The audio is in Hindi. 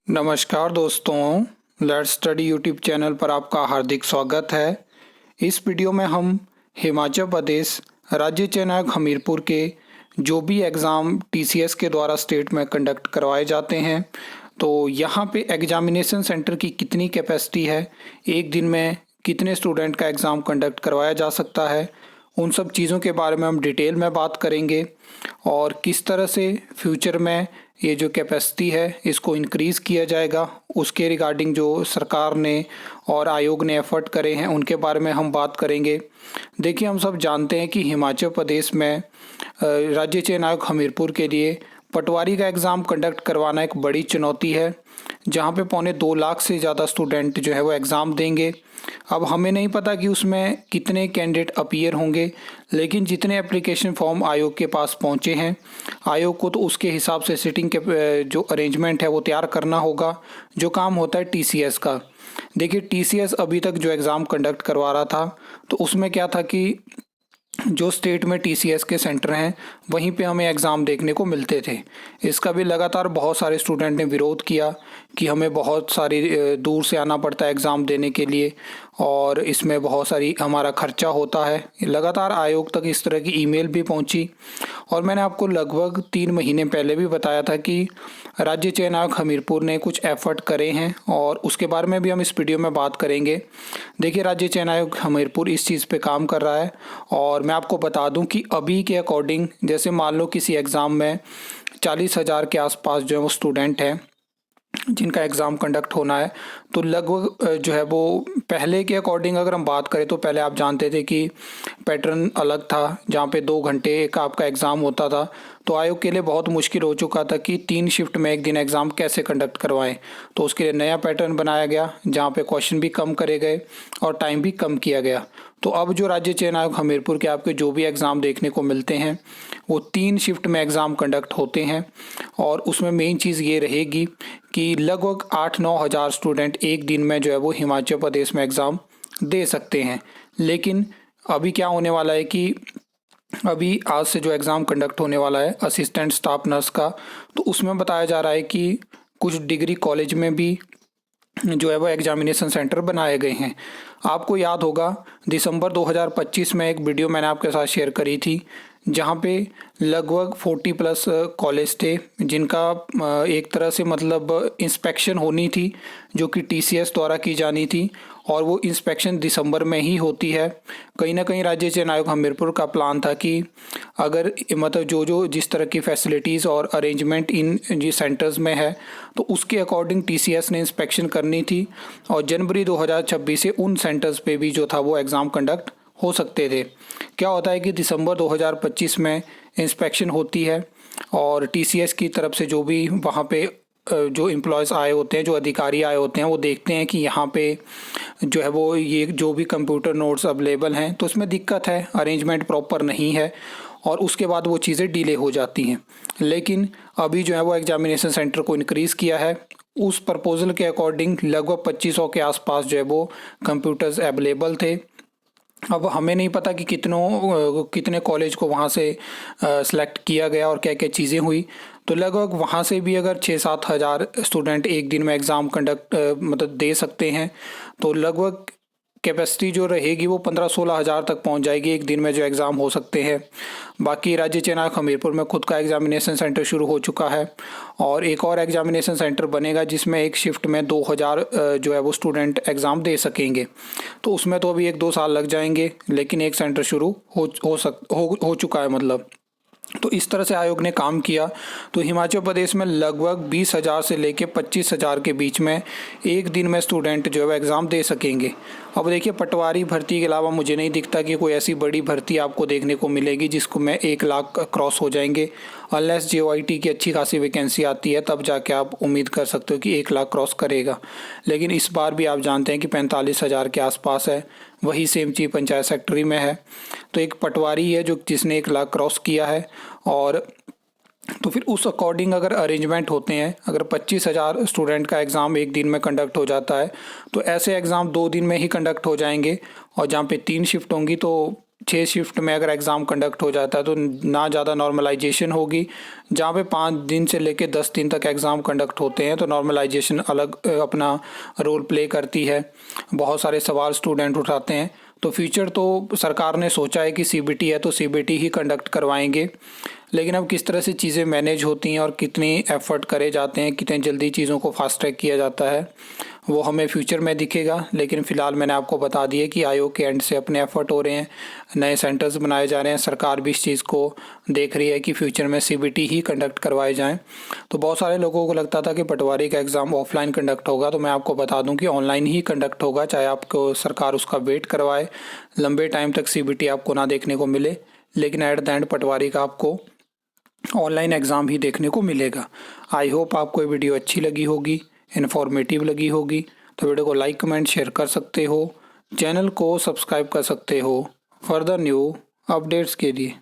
नमस्कार दोस्तों, लेट्स स्टडी यूट्यूब चैनल पर आपका हार्दिक स्वागत है। इस वीडियो में हम हिमाचल प्रदेश राज्य चयन आयोग हमीरपुर के जो भी एग्ज़ाम टीसीएस के द्वारा स्टेट में कंडक्ट करवाए जाते हैं, तो यहाँ पे एग्जामिनेशन सेंटर की कितनी कैपेसिटी है, एक दिन में कितने स्टूडेंट का एग्ज़ाम कंडक्ट करवाया जा सकता है, उन सब चीज़ों के बारे में हम डिटेल में बात करेंगे और किस तरह से फ्यूचर में ये जो कैपेसिटी है इसको इंक्रीज़ किया जाएगा, उसके रिगार्डिंग जो सरकार ने और आयोग ने एफर्ट करे हैं उनके बारे में हम बात करेंगे। देखिए, हम सब जानते हैं कि हिमाचल प्रदेश में राज्य चयन आयोग हमीरपुर के लिए पटवारी का एग्ज़ाम कंडक्ट करवाना एक बड़ी चुनौती है, जहाँ पे 2.25 लाख से ज़्यादा स्टूडेंट जो है वो एग्ज़ाम देंगे। अब हमें नहीं पता कि उसमें कितने कैंडिडेट अपीयर होंगे, लेकिन जितने एप्लीकेशन फॉर्म आयोग के पास पहुंचे हैं, आयोग को तो उसके हिसाब से सिटिंग के जो अरेंजमेंट है वो तैयार करना होगा, जो काम होता है टीसीएस का। देखिए, टीसीएस अभी तक जो एग्ज़ाम कंडक्ट करवा रहा था, तो उसमें क्या था कि जो स्टेट में टीसीएस के सेंटर हैं वहीं पे हमें एग्ज़ाम देखने को मिलते थे। इसका भी लगातार बहुत सारे स्टूडेंट ने विरोध किया कि हमें बहुत सारी दूर से आना पड़ता है एग्ज़ाम देने के लिए और इसमें बहुत सारी हमारा खर्चा होता है। लगातार आयोग तक इस तरह की ईमेल भी पहुंची और मैंने आपको लगभग 3 महीने पहले भी बताया था कि राज्य चयन आयोग हमीरपुर ने कुछ एफर्ट करे हैं और उसके बारे में भी हम इस वीडियो में बात करेंगे। देखिए, राज्य चयन आयोग हमीरपुर इस चीज़ पे काम कर रहा है और मैं आपको बता दूं कि अभी के अकॉर्डिंग, जैसे मान लो किसी एग्ज़ाम में 40,000 के आसपास जो है वो स्टूडेंट हैं जिनका एग्ज़ाम कंडक्ट होना है, तो लगभग जो है वो पहले के अकॉर्डिंग अगर हम बात करें तो पहले आप जानते थे कि पैटर्न अलग था, जहाँ पे 2 घंटे का आपका एग्ज़ाम होता था। तो आयोग के लिए बहुत मुश्किल हो चुका था कि 3 शिफ्ट में एक दिन एग्ज़ाम कैसे कंडक्ट करवाएं। तो उसके लिए नया पैटर्न बनाया गया, जहाँ पे क्वेश्चन भी कम करे गए और टाइम भी कम किया गया। तो अब जो राज्य चयन आयोग हमीरपुर के आपके जो भी एग्ज़ाम देखने को मिलते हैं वो 3 शिफ्ट में एग्ज़ाम कंडक्ट होते हैं और उसमें मेन चीज़ ये रहेगी कि लगभग 8-9 हज़ार स्टूडेंट एक दिन में जो है वो हिमाचल प्रदेश में एग्ज़ाम दे सकते हैं। लेकिन अभी क्या होने वाला है कि अभी आज से जो एग्ज़ाम कंडक्ट होने वाला है असिस्टेंट स्टाफ नर्स का, तो उसमें बताया जा रहा है कि कुछ डिग्री कॉलेज में भी जो है वो एग्जामिनेशन सेंटर बनाए गए हैं। आपको याद होगा दिसंबर 2025 में एक वीडियो मैंने आपके साथ शेयर करी थी, जहाँ पे लगभग 40+ कॉलेज थे जिनका एक तरह से मतलब इंस्पेक्शन होनी थी, जो कि टीसीएस द्वारा की जानी थी और वो इंस्पेक्शन दिसंबर में ही होती है। कहीं ना कहीं राज्य चयन आयोग हमीरपुर का प्लान था कि अगर मतलब जो जिस तरह की फैसिलिटीज़ और अरेंजमेंट इन जी सेंटर्स में है, तो उसके अकॉर्डिंग टीसीएस ने इंस्पेक्शन करनी थी और जनवरी 2026 से उन सेंटर्स पे भी जो था वो एग्ज़ाम कंडक्ट हो सकते थे। क्या होता है कि दिसंबर 2025 में इंस्पेक्शन होती है और टीसीएस की तरफ से जो भी वहाँ पे जो एम्प्लॉयज़ आए होते हैं, जो अधिकारी आए होते हैं, वो देखते हैं कि यहाँ पे जो है वो ये जो भी कंप्यूटर नोट्स अवेलेबल हैं तो उसमें दिक्कत है, अरेंजमेंट प्रॉपर नहीं है और उसके बाद वो चीज़ें डिले हो जाती हैं। लेकिन अभी जो है वो एग्जामिनेशन सेंटर को इंक्रीज़ किया है, उस प्रपोजल के अकॉर्डिंग लगभग 2500 के आसपास जो है वो कंप्यूटर्स अवेलेबल थे। अब हमें नहीं पता कि कितने कॉलेज को वहाँ से सेलेक्ट किया गया और क्या क्या चीज़ें हुई। तो लगभग वहाँ से भी अगर 6-7 हज़ार स्टूडेंट एक दिन में एग्ज़ाम कंडक्ट मतलब दे सकते हैं, तो लगभग कैपेसिटी जो रहेगी वो 15-16 हज़ार तक पहुंच जाएगी एक दिन में जो एग्ज़ाम हो सकते हैं। बाकी राज्य चयन आयोग हमीरपुर में खुद का एग्जामिनेशन सेंटर शुरू हो चुका है और एक और एग्जामिनेशन सेंटर बनेगा जिसमें एक शिफ्ट में 2000 जो है वो स्टूडेंट एग्ज़ाम दे सकेंगे। तो उसमें तो अभी 1-2 साल लग जाएंगे, लेकिन एक सेंटर शुरू हो चुका है मतलब। तो इस तरह से आयोग ने काम किया। तो हिमाचल प्रदेश में लगभग 20,000 से लेके 25,000 के बीच में एक दिन में स्टूडेंट जो है एग्ज़ाम दे सकेंगे। अब देखिए, पटवारी भर्ती के अलावा मुझे नहीं दिखता कि कोई ऐसी बड़ी भर्ती आपको देखने को मिलेगी जिसको में 1 लाख क्रॉस हो जाएंगे। अनलेस JOIT की अच्छी खासी वैकेंसी आती है, तब जाके आप उम्मीद कर सकते हो कि 1 लाख क्रॉस करेगा। लेकिन इस बार भी आप जानते हैं कि 45,000 के आसपास है, वही सेम चीज़ पंचायत सेक्रेटरी में है। तो एक पटवारी है जिसने 1 लाख क्रॉस किया है और तो फिर उस अकॉर्डिंग अगर अरेंजमेंट होते हैं, अगर 25,000 स्टूडेंट का एग्ज़ाम एक दिन में कंडक्ट हो जाता है, तो ऐसे एग्ज़ाम 2 दिन में ही कंडक्ट हो जाएंगे और जहाँ पे 3 शिफ्ट होंगी तो 6 शिफ्ट में अगर एग्ज़ाम कंडक्ट हो जाता है तो ना ज़्यादा नॉर्मलाइजेशन होगी। जहाँ पे 5 दिन से लेके 10 दिन तक एग्ज़ाम कंडक्ट होते हैं तो नॉर्मलाइजेशन अलग अपना रोल प्ले करती है। बहुत सारे सवाल स्टूडेंट उठाते हैं। तो फ्यूचर तो सरकार ने सोचा है कि सीबीटी है तो सीबीटी ही कंडक्ट करवाएंगे, लेकिन अब किस तरह से चीज़ें मैनेज होती हैं और कितनी एफ़र्ट करे जाते हैं, कितने जल्दी चीज़ों को फास्ट ट्रैक किया जाता है, वो हमें फ्यूचर में दिखेगा। लेकिन फ़िलहाल मैंने आपको बता दिया कि आयोग के एंड से अपने एफ़र्ट हो रहे हैं, नए सेंटर्स बनाए जा रहे हैं, सरकार भी इस चीज़ को देख रही है कि फ्यूचर में सीबीटी ही कंडक्ट करवाए जाएं। तो बहुत सारे लोगों को लगता था कि पटवारी का एग्ज़ाम ऑफलाइन कंडक्ट होगा, तो मैं आपको बता दूं कि ऑनलाइन ही कंडक्ट होगा, चाहे आपको सरकार उसका वेट करवाए, लंबे टाइम तक सीबीटी आपको ना देखने को मिले, लेकिन एट द एंड पटवारी का आपको ऑनलाइन एग्ज़ाम ही देखने को मिलेगा। आई होप आपको ये वीडियो अच्छी लगी होगी, इन्फॉर्मेटिव लगी होगी। तो वीडियो को लाइक कमेंट शेयर कर सकते हो, चैनल को सब्सक्राइब कर सकते हो फर्दर न्यू अपडेट्स के लिए।